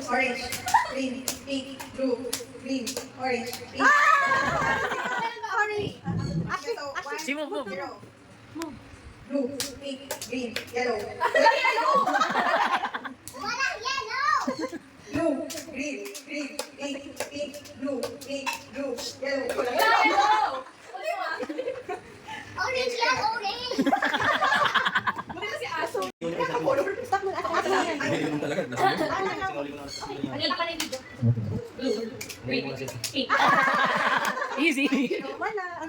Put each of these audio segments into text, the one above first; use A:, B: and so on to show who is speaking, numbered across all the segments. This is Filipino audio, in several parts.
A: orange, green, pink, blue, green, orange, pink.
B: Orange.
C: Si move, move.
A: Zero. Blue, pink, green, yellow.
B: Wala yellow.
A: Blue, green, pink, pink, blue, pink, blue, yellow.
B: Orange yan, orange.
D: Hindi mo talaga.
E: Kanila ka na yung video. Blue, green, pink.
C: Easy.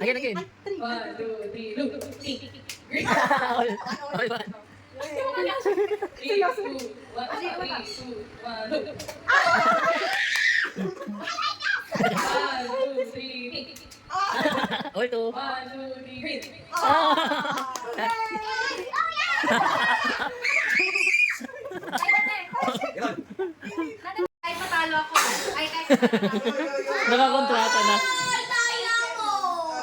C: Again, again.
E: 1, 2, 3, blue, pink, green.
C: All one.
E: 3, 2, 1, blue. 1, 2, 3, pink.
C: All two.
E: 1, 2, 3, green.
B: Kahit matalo ako. Ay, kahit matalo ako.
C: Nakakontrata na.
B: Kaya mo.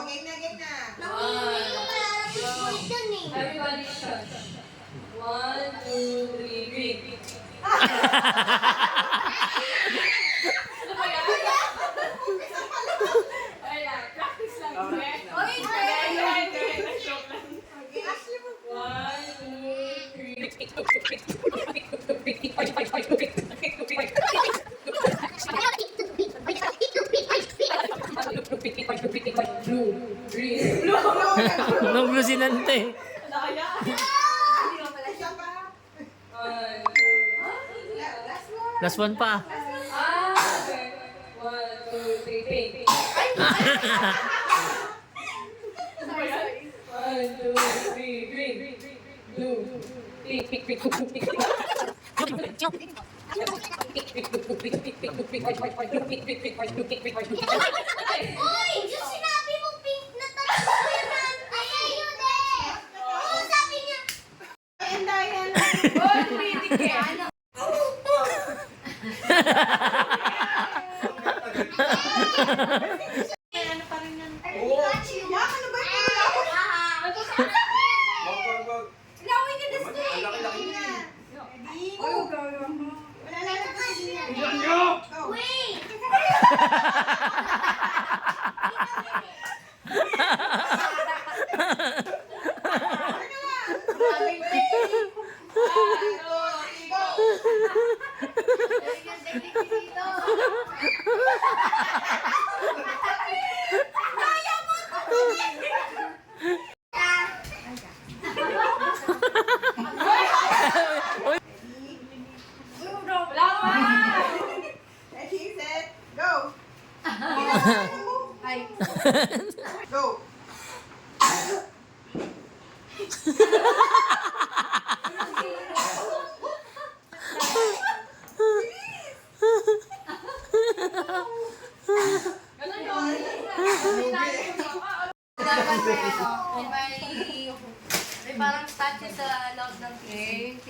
A: Game na, game na.
B: Nanginginig ko malalapit ko dyan eh.
E: Everybody shot. 1, 2, 3, green. Ayan, practice lang. Okay?
B: Oy,
E: Joke lang. 1, 2, 3. Blue, green.
C: Nung blue sinante. Last one pa.
E: Okay. 1, 2, 3, pink. 1, 2, 3, green. Blue, pink, pink, pink, pink, pink.
B: Uy! Yung sinabi mo pink na talaga ko yun. Ay, ayun eh. Oo, sabi niya. Ano? Ano pa rin yan? Pikachu. Ano ba yun? Lawin niya this day. Wala lang na kasi yan. Wait!
A: Ready, set, go. Go.
B: May parang statue sa loob ng cake.